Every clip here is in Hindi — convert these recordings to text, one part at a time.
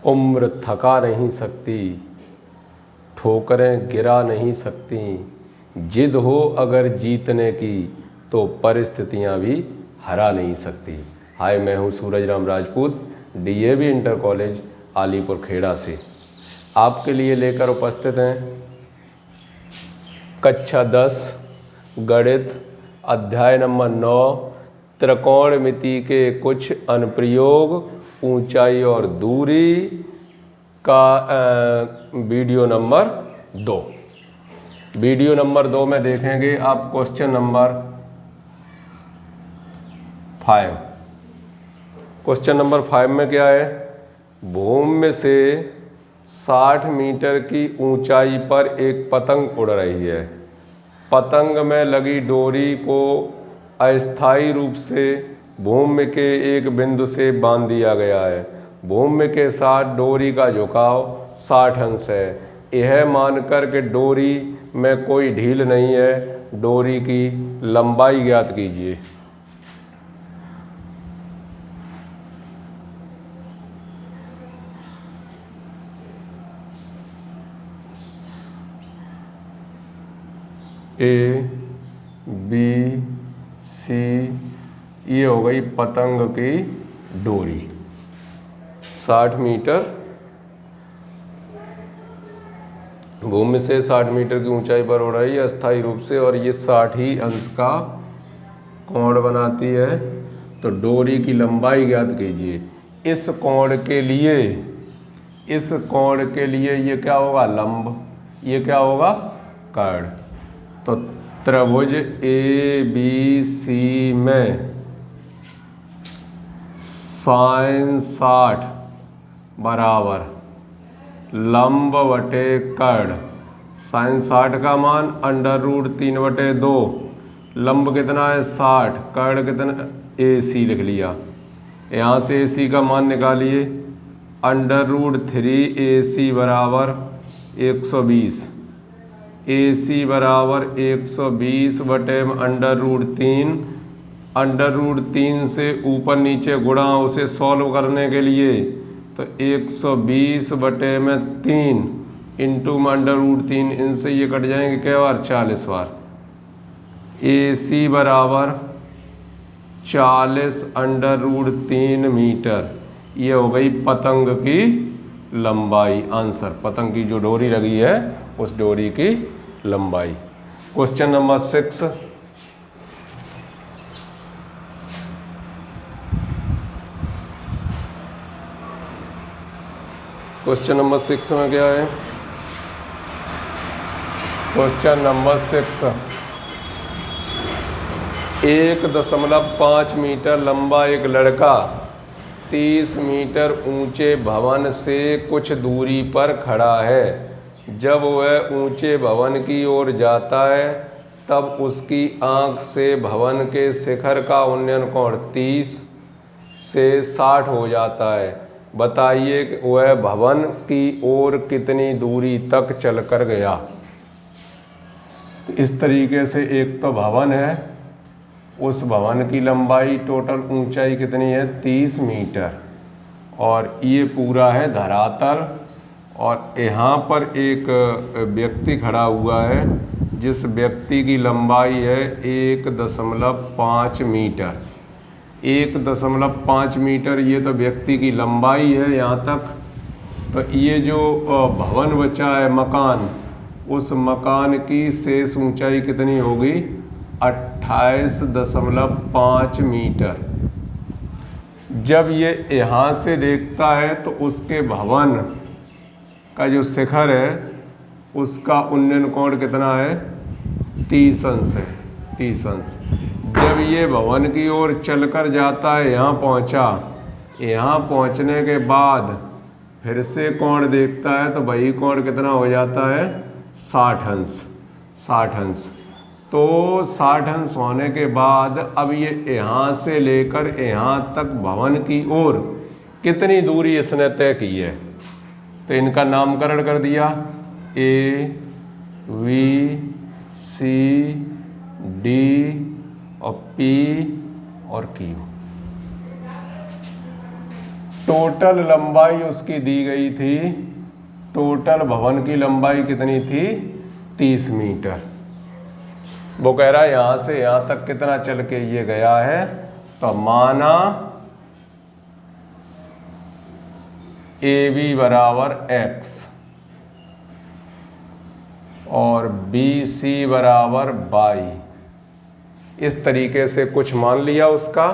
उम्र थका नहीं सकती, ठोकरें गिरा नहीं सकती, जिद हो अगर जीतने की तो परिस्थितियां भी हरा नहीं सकती। हाय, मैं हूं Suraj Ram Rajput, DAV inter college Alipur Khera से आपके लिए लेकर उपस्थित हैं कक्षा 10 गणित अध्याय नंबर 9 त्रिकोणमिति के कुछ अनुप्रयोग, ऊंचाई और दूरी का वीडियो नंबर 2। वीडियो नंबर 2 में देखेंगे आप क्वेश्चन नंबर 5। क्वेश्चन नंबर 5 में क्या है? भूमि से 60 मीटर की ऊंचाई पर एक पतंग उड़ रही है। पतंग में लगी डोरी को अस्थायी रूप से भूमि के एक बिंदु से बांध दिया गया है। भूमि के साथ डोरी का झुकाव 60 अंश है। यह मानकर कि डोरी में कोई ढील नहीं है, डोरी की लंबाई ज्ञात कीजिए। ए बी सी, ये हो गई पतंग की डोरी 60 मीटर, भूमि से 60 मीटर की ऊंचाई पर उड़ रही है अस्थायी रूप से, और ये 60 ही अंश का कोण बनाती है। तो डोरी की लंबाई ज्ञात कीजिए। इस कोण के लिए ये क्या होगा? लंब। ये क्या होगा? कर्ण। तो त्रिभुज ए बी सी में साइन 60 बराबर लंब बटे कर्ण। साइन 60 का मान √3/2। लंब कितना है? 60। कर्ण कितना? AC लिख लिया। यहाँ से AC का मान निकालिए। √3AC बराबर 120। AC बराबर 120 बटे √3। √3 से ऊपर नीचे गुणा, उसे सॉल्व करने के लिए तो 120 बटे में 3 इंटू में √3, इनसे ये कट जाएंगे क्या बार? 40 बार। AC बराबर 40 √3 मीटर। ये हो गई पतंग की लंबाई। आंसर पतंग की जो डोरी लगी है उस डोरी की लंबाई। Question number 6। क्वेश्चन नंबर 6 में क्या है? क्वेश्चन नंबर 6, 1.5 मीटर लंबा एक लड़का 30 मीटर ऊंचे भवन से कुछ दूरी पर खड़ा है। जब वह ऊंचे भवन की ओर जाता है तब उसकी आंख से भवन के शिखर का उन्नयन कोण 30 से 60 हो जाता है। बताइए कि वह भवन की ओर कितनी दूरी तक चलकर गया। इस तरीके से एक तो भवन है, उस भवन की लंबाई टोटल ऊंचाई कितनी है? 30 मीटर, और ये पूरा है धरातल। और यहाँ पर एक व्यक्ति खड़ा हुआ है जिस व्यक्ति की लंबाई है 1.5 मीटर। 1.5 मीटर ये तो व्यक्ति की लंबाई है यहाँ तक। तो ये जो भवन बचा है, मकान, उस मकान की शेष ऊंचाई कितनी होगी? 28.5 मीटर। जब ये यहाँ से देखता है तो उसके भवन का जो शिखर है उसका उन्नयन कोण कितना है? 30 अंश है। 30 अंश। जब ये भवन की ओर चलकर जाता है, यहाँ पहुँचा, यहाँ पहुँचने के बाद फिर से कोण देखता है तो वही कोण कितना हो जाता है? 60 अंश। 60 अंश। तो 60 अंश होने के बाद अब ये यहाँ से लेकर यहाँ तक भवन की ओर कितनी दूरी इसने तय की है? तो इनका नामकरण कर दिया। A, B, C, D और P और Q। टोटल लंबाई उसकी दी गई थी, टोटल भवन की लंबाई कितनी थी? 30 मीटर। वो कह रहा है यहां से यहां तक कितना चल के ये गया है, तो माना AB बराबर x और BC बराबर y, इस तरीके से कुछ मान लिया उसका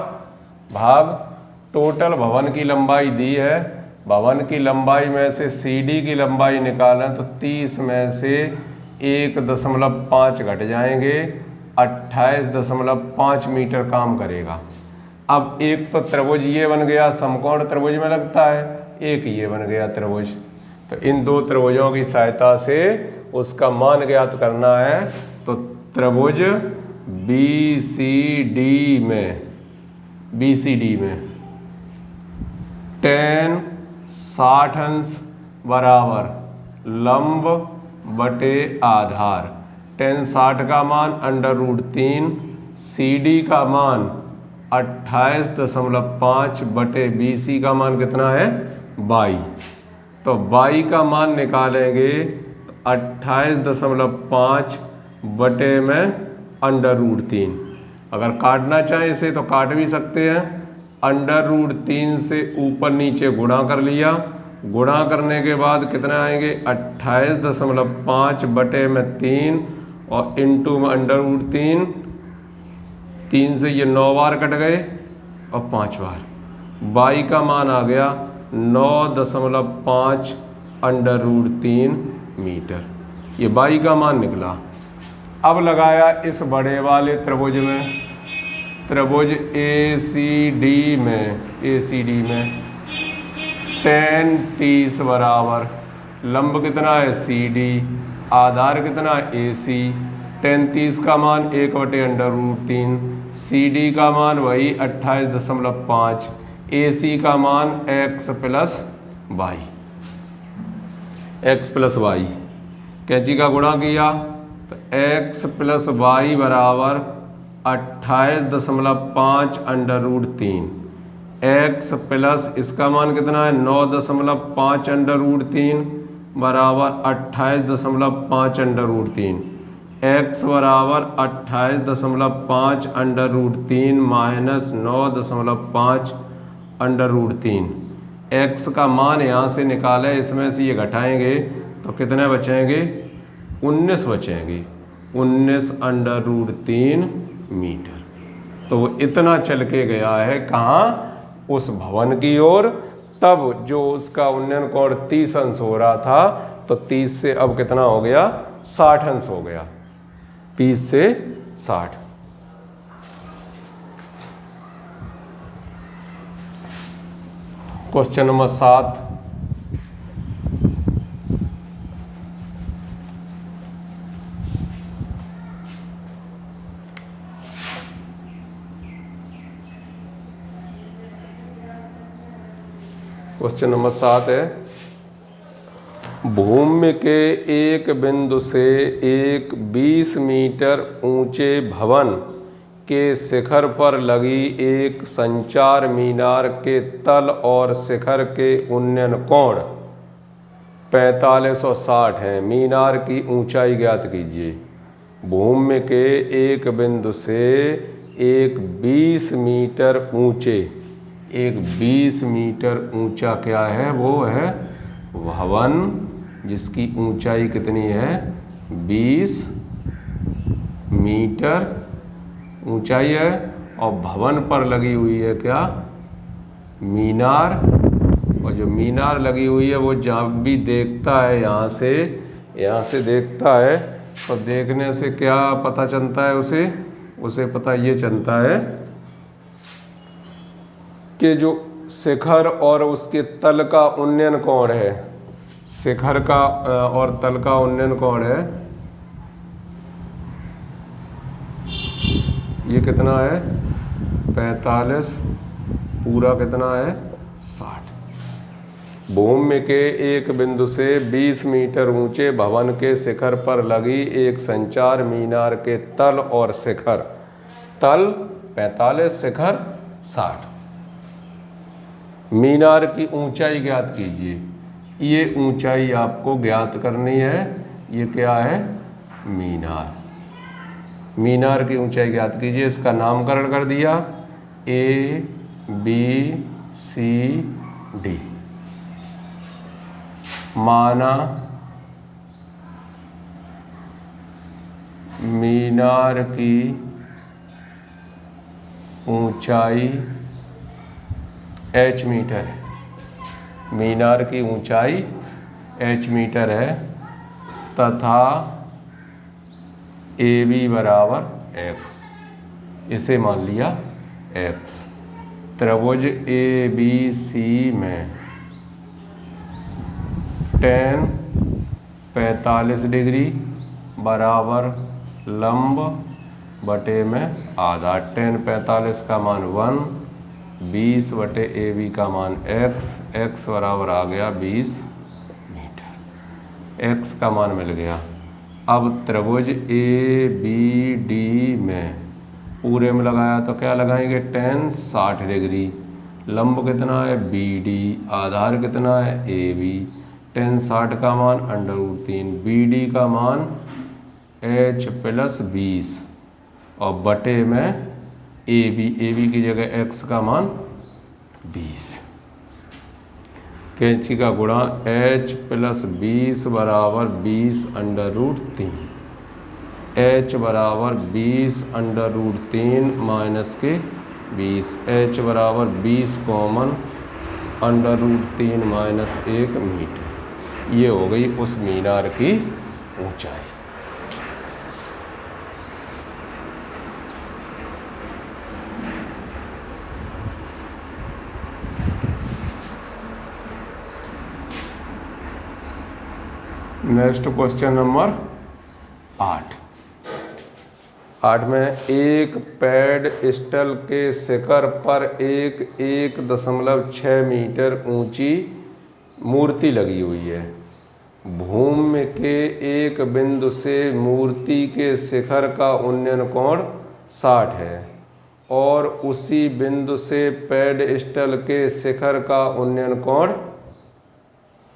भाग। टोटल भवन की लंबाई दी है, भवन की लंबाई में से CD की लंबाई निकालें तो 30 में से 1.5 घट जाएंगे, 28.5 मीटर काम करेगा। अब एक तो त्रिभुज ये बन गया, समकोण त्रिभुज में लगता है, एक ये बन गया त्रिभुज। तो इन दो त्रिभुजों की सहायता से उसका मान ज्ञात करना है। तो त्रिभुज BCD में tan 60 अंश बराबर लंब बटे आधार। tan 60 का मान √3, CD का मान 28.5 बटे BC का मान कितना है? 22। तो 22 का मान निकालेंगे तो 28.5 बटे में √3। अगर काटना चाहे इसे तो काट भी सकते हैं। √3 से ऊपर नीचे गुणा कर लिया, गुणा करने के बाद कितना आएंगे? 28.5 बटे में 3 और इंटू में √3। 3 से ये 9 बार कट गए और 5 बार। 22 का मान आ गया 9.5 √3 मीटर। ये 22 का मान निकला। अब लगाया इस बड़े वाले त्रिभुज में, त्रिभुज ACD में tan 30 बराबर लंब कितना है? CD, आधार कितना है? AC। tan 30 का मान 1 बटे √3, CD का मान वही 28.5, AC का मान x प्लस y। कैंची का गुणा किया तो x प्लस y बराबर 28.5 √3, x प्लस इसका मान कितना है? 9.5 √3 बराबर 28.5 √3, x बराबर 28.5 √3 माइनस 9.5 √3। x का मान यहाँ से निकाले, इसमें से ये घटाएंगे तो कितने बचेंगे? 19 बचेंगे, 19 √3 मीटर। तो वो इतना चल के गया है कहाँ? उस भवन की ओर। तब जो उसका उन्नयन कोण 30 अंश हो रहा था, तो 30 से अब कितना हो गया? 60 अंश हो गया, 30 से 60। Question number 7। क्वेश्चन नंबर 7 है, भूमि के एक बिंदु से एक 20 मीटर ऊंचे भवन के शिखर पर लगी एक संचार मीनार के तल और शिखर के उन्नयन कोण 4560 है। मीनार की ऊंचाई ज्ञात कीजिए। भूमि के एक बिंदु से एक 20 मीटर ऊंचे, एक 20 मीटर ऊंचा क्या है? वो है भवन, जिसकी ऊंचाई कितनी है? 20 मीटर ऊंचाई है। और भवन पर लगी हुई है क्या? मीनार। और जो मीनार लगी हुई है वो जब भी देखता है यहाँ से देखता है, तो देखने से क्या पता चलता है उसे पता ये चलता है कि जो शिखर और उसके तल का उन्नयन कोण है, शिखर का और तल का उन्नयन कोण है, ये कितना है? 45, पूरा कितना है? 60। भूमि के एक बिंदु से 20 मीटर ऊंचे भवन के शिखर पर लगी एक संचार मीनार के तल और शिखर, तल 45, शिखर 60। मीनार की ऊंचाई ज्ञात कीजिए। ये ऊंचाई आपको ज्ञात करनी है। ये क्या है? मीनार। मीनार की ऊंचाई ज्ञात कीजिए। इसका नामकरण कर दिया A B C D। माना मीनार की ऊंचाई h मीटर है। मीनार की ऊंचाई h मीटर है तथा AB बराबर x। इसे मान लिया x। त्रिभुज ABC में tan 45 डिग्री बराबर लंब बटे में आधा। tan 45 का मान 1, 20 बटे AB का मान x बराबर आ गया 20 मीटर। x का मान मिल गया। अब त्रिभुज ABD में पूरे में लगाया तो क्या लगाएंगे? tan 60 degree. लंब कितना है? BD। आधार कितना है? AB। tan 60 का मान √3, BD का मान h + 20 और बटे में AB की जगह x का मान 20। कैंची का गुणा h + 20 बराबर 20 √3। h बराबर 20 √3 माइनस के 20। h बराबर 20 कॉमन √3 माइनस 1 मीटर। ये हो गई उस मीनार की ऊंचाई। नेक्स्ट क्वेश्चन नंबर 8 में एक पेडस्टल के शिखर पर 1.6 मीटर ऊंची मूर्ति लगी हुई है। भूमि के एक बिंदु से मूर्ति के शिखर का उन्नयन कोण 60 है और उसी बिंदु से पेडस्टल के शिखर का उन्नयन कोण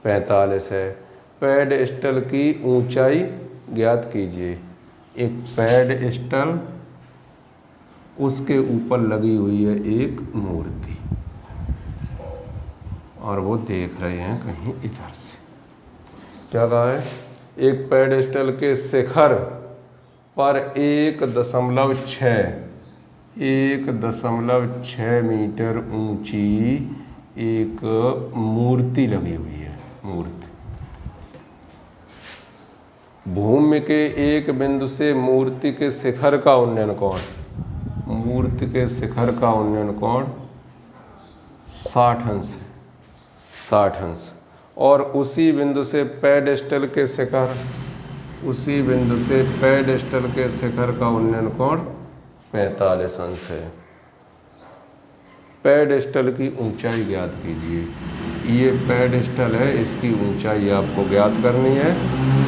45 है। पेडस्टल की ऊंचाई ज्ञात कीजिए। एक पेडस्टल, उसके ऊपर लगी हुई है एक मूर्ति और वो देख रहे हैं कहीं इधर से। क्या कहा है? एक पेडस्टल के शिखर पर 1.6 मीटर ऊंची एक मूर्ति लगी हुई है। मूर्ति भूमि के एक बिंदु से मूर्ति के शिखर का उन्नयन कोण, मूर्ति के शिखर का उन्नयन कोण 60 अंश है। 60 अंश। और उसी बिंदु से पेडस्टल के शिखर, उसी बिंदु से पेडस्टल के शिखर का उन्नयन कोण 45 अंश है। पेडस्टल की ऊंचाई ज्ञात कीजिए। ये पेडस्टल है, इसकी ऊंचाई आपको ज्ञात करनी है।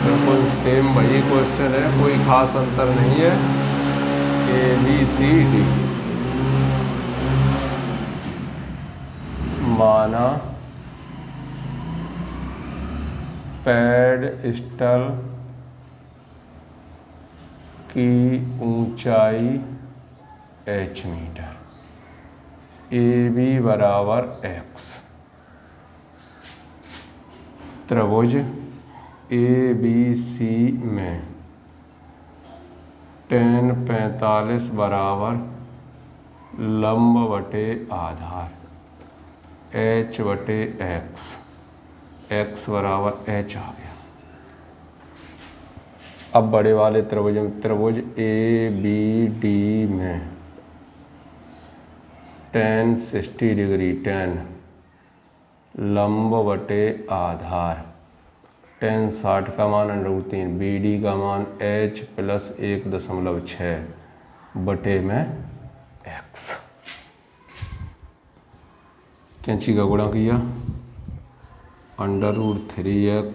बिल्कुल सेम वही क्वेश्चन है, कोई खास अंतर नहीं है। ABCD। माना पेडस्टल की ऊंचाई h मीटर, AB बराबर x। त्रिभुज ABC में tan 45 बराबर लंब बटे आधार h बटे x। x बराबर h आ गया। अब बड़े वाले त्रिभुज ABD में tan 60 डिग्री, tan लंब बटे आधार tan 60 का मान √3, BD का मान h + 1.6 बटे में x। कैंची का गुणा किया √3x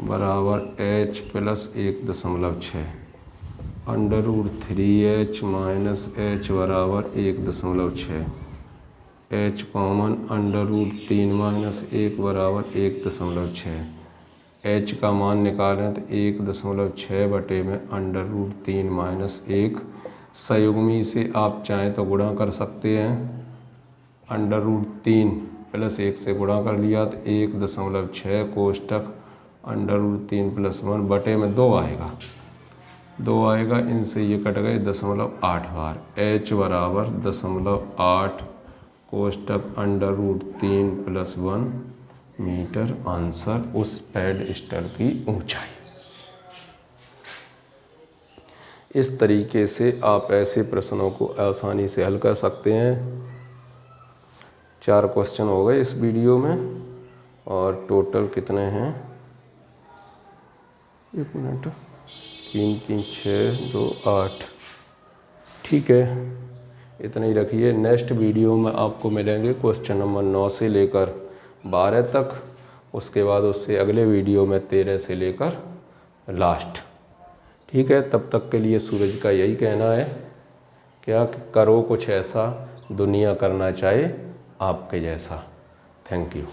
बराबर h + 1.6 √3h - h बराबर 1.6 एच कॉमन √3 - 1 बराबर 1.6। एच का मान निकालें तो 1.6 बटे में √3 - 1। संयुग्मी से आप चाहें तो गुणा कर सकते हैं। √3 + 1 से गुणा कर लिया तो 1.6 कोष्टक √3 + 1 बटे में 2 आएगा। 2 आएगा, इनसे ये कट गए 0.8 बार। एच बराबर 0.8 कोष्टक √3 + 1 मीटर। आंसर उस पेडस्टल की ऊंचाई। इस तरीके से आप ऐसे प्रश्नों को आसानी से हल कर सकते हैं। 4 क्वेश्चन हो गए इस वीडियो में और टोटल कितने हैं, 1 मिनट, 3 3 6 2 8। ठीक है, इतना ही रखिए। नेक्स्ट वीडियो में आपको मिलेंगे क्वेश्चन नंबर 9 से लेकर 12 तक। उसके बाद उससे अगले वीडियो में 13 से लेकर लास्ट। ठीक है, तब तक के लिए सूरज का यही कहना है, क्या करो कुछ ऐसा दुनिया करना चाहे आपके जैसा। Thank you.